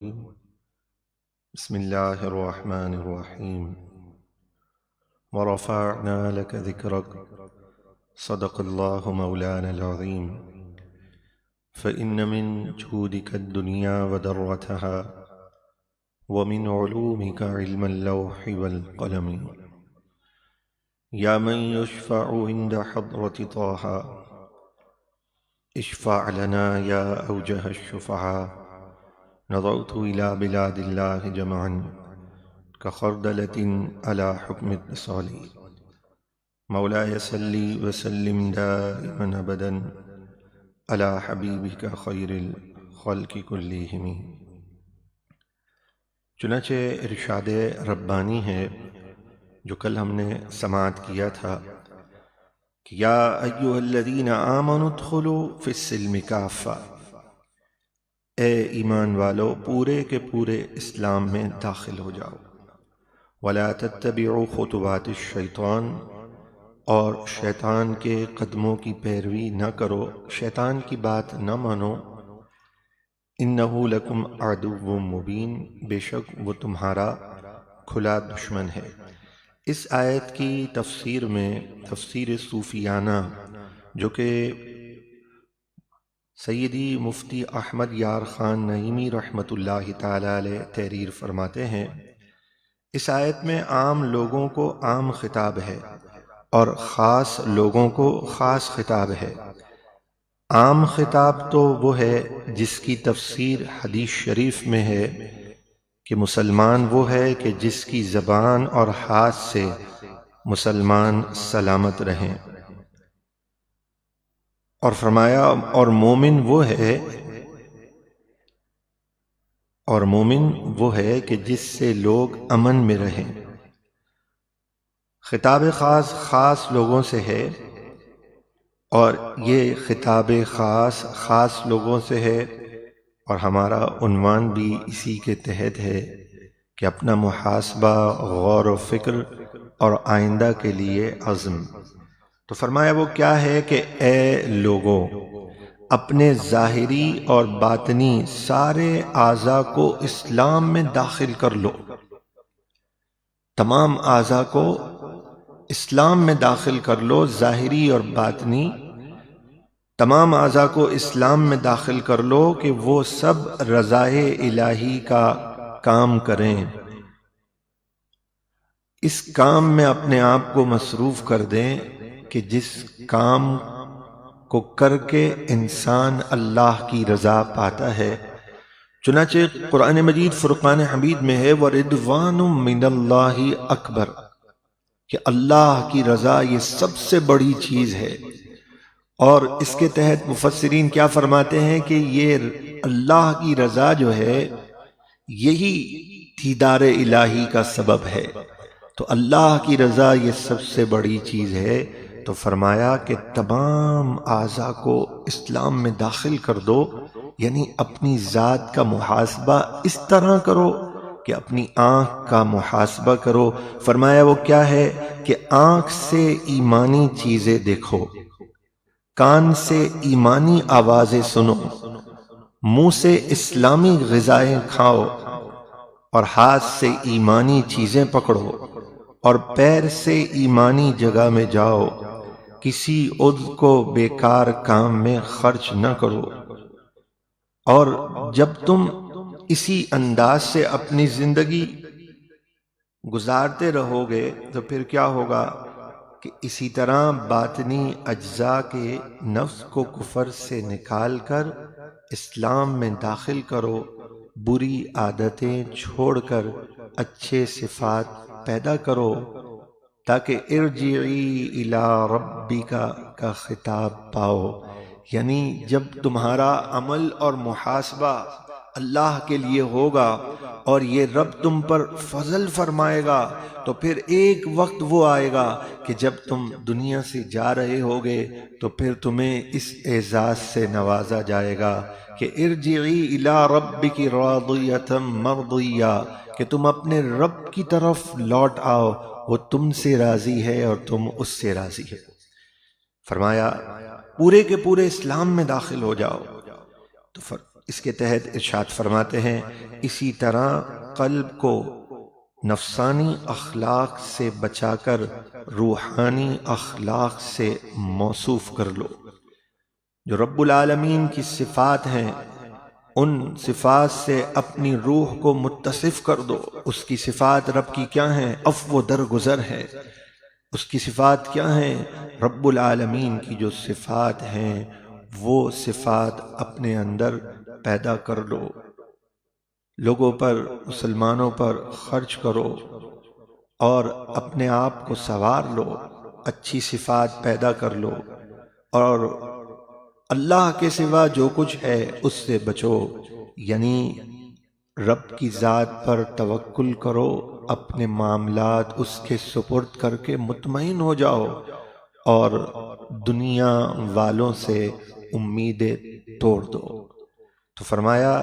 بسم الله الرحمن الرحيم ورفعنا لك ذكرك صدق الله مولانا العظيم فإن من جودك الدنيا وذرتها ومن علومك علم اللوح والقلم يا من يشفع عند حضرة طه اشفع لنا يا أوجه الشفعاء نظرت إلى بلاد الله جمعا كخردلة على حكم اتصال مولاي صل وسلم دائما أبدا على حبيبك خير الخلق كلهم۔ چنانچہ ارشاد ربانی ہے جو کل ہم نے سماعت کیا تھا کہ یا ایھا الذین آمنوا ادخلوا فی السلم کافہ، اے ایمان والو پورے کے پورے اسلام میں داخل ہو جاؤ، ولا تتبعوا خطوات الشیطان، اور شیطان کے قدموں کی پیروی نہ کرو، شیطان کی بات نہ مانو، انہ لکم عدو مبین، بے شک وہ تمہارا کھلا دشمن ہے۔ اس آیت کی تفسیر میں تفسیر صوفیانہ جو کہ سیدی مفتی احمد یار خان نعیمی رحمۃ اللہ تعالی علیہ تحریر فرماتے ہیں، اس آیت میں عام لوگوں کو عام خطاب ہے اور خاص لوگوں کو خاص خطاب ہے۔ عام خطاب تو وہ ہے جس کی تفسیر حدیث شریف میں ہے کہ مسلمان وہ ہے کہ جس کی زبان اور ہاتھ سے مسلمان سلامت رہیں، اور فرمایا اور مومن وہ ہے کہ جس سے لوگ امن میں رہیں۔ خطاب خاص خاص لوگوں سے ہے، اور یہ خطاب خاص خاص لوگوں سے ہے، اور ہمارا عنوان بھی اسی کے تحت ہے کہ اپنا محاسبہ، غور و فکر اور آئندہ کے لیے عزم۔ تو فرمایا وہ کیا ہے کہ اے لوگوں، اپنے ظاہری اور باطنی سارے اعضاء کو اسلام میں داخل کر لو، تمام اعضاء کو اسلام میں داخل کر لو، ظاہری اور باطنی تمام اعضاء کو اسلام میں داخل کر لو کہ وہ سب رضائے الہی کا کام کریں، اس کام میں اپنے آپ کو مصروف کر دیں کہ جس کام کو کر کے انسان اللہ کی رضا پاتا ہے۔ چنانچہ قرآن مجید فرقان حمید میں ہے وَرِضْوَانٌ مِّنَ اللَّهِ اکبر، کہ اللہ کی رضا یہ سب سے بڑی چیز ہے۔ اور اس کے تحت مفسرین کیا فرماتے ہیں کہ یہ اللہ کی رضا جو ہے یہی دیدار الہی کا سبب ہے، تو اللہ کی رضا یہ سب سے بڑی چیز ہے۔ تو فرمایا کہ تمام اعضاء کو اسلام میں داخل کر دو، یعنی اپنی ذات کا محاسبہ اس طرح کرو کہ اپنی آنکھ کا محاسبہ کرو۔ فرمایا وہ کیا ہے کہ آنکھ سے ایمانی چیزیں دیکھو، کان سے ایمانی آوازیں سنو، منہ سے اسلامی غذائیں کھاؤ، اور ہاتھ سے ایمانی چیزیں پکڑو، اور پیر سے ایمانی جگہ میں جاؤ، کسی عضو کو بیکار کام میں خرچ نہ کرو۔ اور جب تم اسی انداز سے اپنی زندگی گزارتے رہو گے تو پھر کیا ہوگا کہ اسی طرح باطنی اجزاء کے نفس کو کفر سے نکال کر اسلام میں داخل کرو، بری عادتیں چھوڑ کر اچھے صفات پیدا کرو، تاکہ ارجعی الی ربک کا خطاب پاؤ، یعنی جب تمہارا عمل اور محاسبہ اللہ کے لیے ہوگا اور یہ رب تم پر فضل فرمائے گا، تو پھر ایک وقت وہ آئے گا کہ جب تم دنیا سے جا رہے ہوگے تو پھر تمہیں اس اعزاز سے نوازا جائے گا کہ ارجعی الی ربک راضیۃ مرضیہ، کہ تم اپنے رب کی طرف لوٹ آؤ، وہ تم سے راضی ہے اور تم اس سے راضی ہے۔ فرمایا پورے کے پورے اسلام میں داخل ہو جاؤ۔ تو اس کے تحت ارشاد فرماتے ہیں اسی طرح قلب کو نفسانی اخلاق سے بچا کر روحانی اخلاق سے موصوف کر لو۔ جو رب العالمین کی صفات ہیں ان صفات سے اپنی روح کو متصف کر دو۔ اس کی صفات رب کی کیا ہیں؟ عفو و درگزر ہے۔ اس کی صفات کیا ہیں؟ رب العالمین کی جو صفات ہیں وہ صفات اپنے اندر پیدا کر لو، لوگوں پر، مسلمانوں پر خرچ کرو اور اپنے آپ کو سنوار لو، اچھی صفات پیدا کر لو، اور اللہ کے سوا جو کچھ ہے اس سے بچو، یعنی رب کی ذات پر توکل کرو، اپنے معاملات اس کے سپرد کر کے مطمئن ہو جاؤ اور دنیا والوں سے امیدیں توڑ دو۔ تو فرمایا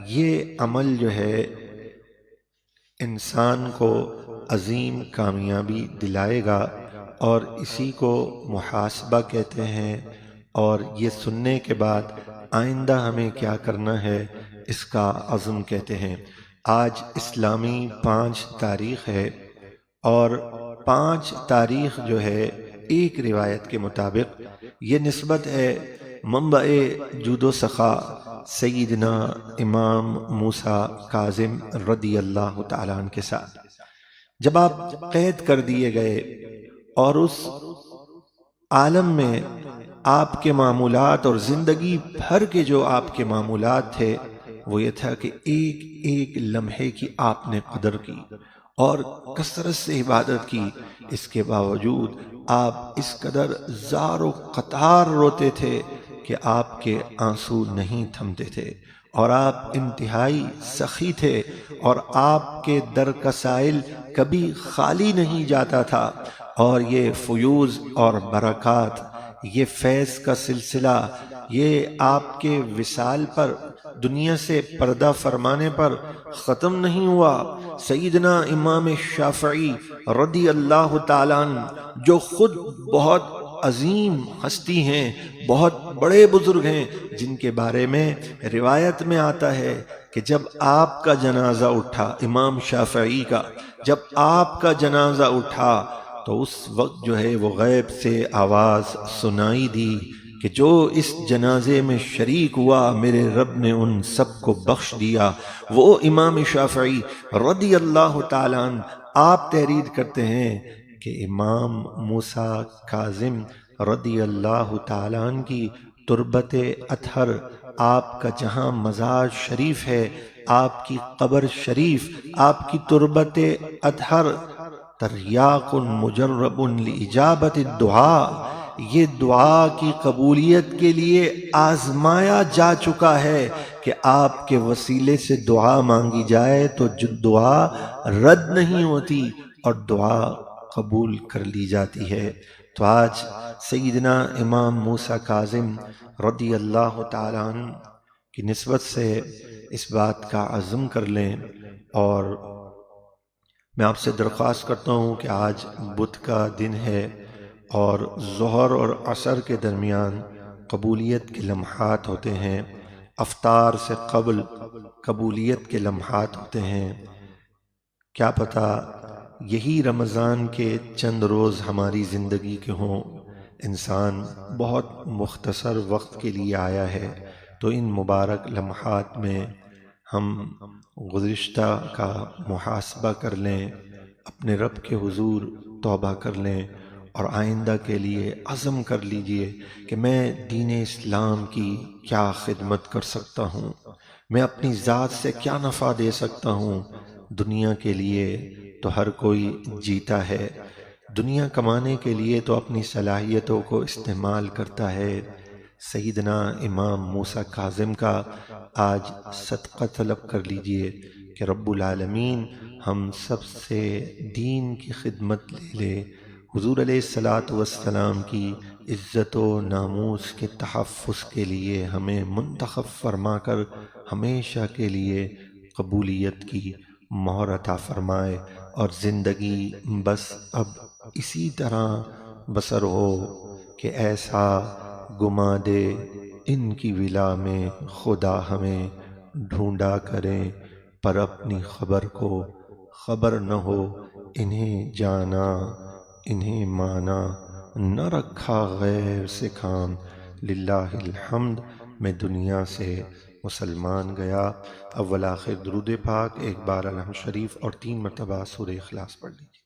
یہ عمل جو ہے انسان کو عظیم کامیابی دلائے گا، اور اسی کو محاسبہ کہتے ہیں، اور یہ سننے کے بعد آئندہ ہمیں کیا کرنا ہے اس کا عزم کہتے ہیں۔ آج اسلامی 5 تاریخ ہے، اور 5 تاریخ جو ہے ایک روایت کے مطابق یہ نسبت ہے منبع جود و سخا سیدنا امام موسیٰ کاظم رضی اللہ تعالیٰ عنہ کے ساتھ۔ جب آپ قید کر دیے گئے اور اس عالم میں آپ کے معمولات اور زندگی بھر کے جو آپ کے معمولات تھے وہ یہ تھا کہ ایک ایک لمحے کی آپ نے قدر کی اور کثرت سے عبادت کی، اس کے باوجود آپ اس قدر زار و قطار روتے تھے کہ آپ کے آنسو نہیں تھمتے تھے، اور آپ انتہائی سخی تھے، اور آپ کے در کا سائل کبھی خالی نہیں جاتا تھا، اور یہ فیوز اور برکات، یہ فیض کا سلسلہ، یہ آپ کے وصال پر، دنیا سے پردہ فرمانے پر ختم نہیں ہوا۔ سیدنا امام شافعی رضی اللہ تعالیٰ عنہ جو خود بہت عظیم ہستی ہیں، بہت بڑے بزرگ ہیں، جن کے بارے میں روایت میں آتا ہے کہ جب آپ کا جنازہ اٹھا، امام شافعی کا جب آپ کا جنازہ اٹھا تو اس وقت جو ہے وہ غیب سے آواز سنائی دی کہ جو اس جنازے میں شریک ہوا میرے رب نے ان سب کو بخش دیا۔ وہ امام شافعی رضی اللہ تعالیٰ عنہ آپ تحریر کرتے ہیں کہ امام موسیٰ کاظم رضی اللہ تعالیٰ عنہ کی تربت اطہر، آپ کا جہاں مزار شریف ہے، آپ کی قبر شریف، آپ کی تربت اطہر تریاق مجرب لاجابت الدعاء، یہ دعا کی قبولیت کے لیے آزمایا جا چکا ہے کہ آپ کے وسیلے سے دعا مانگی جائے تو جو دعا رد نہیں ہوتی اور دعا قبول کر لی جاتی ہے۔ تو آج سیدنا امام موسیٰ کاظم رضی اللہ تعالیٰ عنہ کی نسبت سے اس بات کا عزم کر لیں، اور میں آپ سے درخواست کرتا ہوں کہ آج بدھ کا دن ہے اور ظہر اور عصر کے درمیان قبولیت کے لمحات ہوتے ہیں، افطار سے قبل قبولیت کے لمحات ہوتے ہیں۔ کیا پتہ یہی رمضان کے چند روز ہماری زندگی کے ہوں، انسان بہت مختصر وقت کے لیے آیا ہے، تو ان مبارک لمحات میں ہم گزشتہ کا محاسبہ کر لیں، اپنے رب کے حضور توبہ کر لیں، اور آئندہ کے لیے عزم کر لیجئے کہ میں دین اسلام کی کیا خدمت کر سکتا ہوں، میں اپنی ذات سے کیا نفع دے سکتا ہوں۔ دنیا کے لیے تو ہر کوئی جیتا ہے، دنیا کمانے کے لیے تو اپنی صلاحیتوں کو استعمال کرتا ہے۔ سیدنا امام موسیٰ کاظم کا آج صدقہ طلب کر لیجئے کہ رب العالمین ہم سب سے دین کی خدمت لے لے، حضور علیہ السلام کی عزت و ناموس کے تحفظ کے لیے ہمیں منتخب فرما کر ہمیشہ کے لیے قبولیت کی مہر عطا فرمائے، اور زندگی بس اب اسی طرح بسر ہو کہ ایسا گما دے ان کی ولا میں خدا ہمیں ڈھونڈا کرے، پر اپنی خبر کو خبر نہ ہو انہیں جانا، انہیں مانا، نہ رکھا غیر سے کام۔ للہ الحمد، میں دنیا سے مسلمان گیا۔ اول آخر درود پاک، ایک بار الحمد شریف اور 3 مرتبہ سورہ اخلاص پڑھ لیجیے۔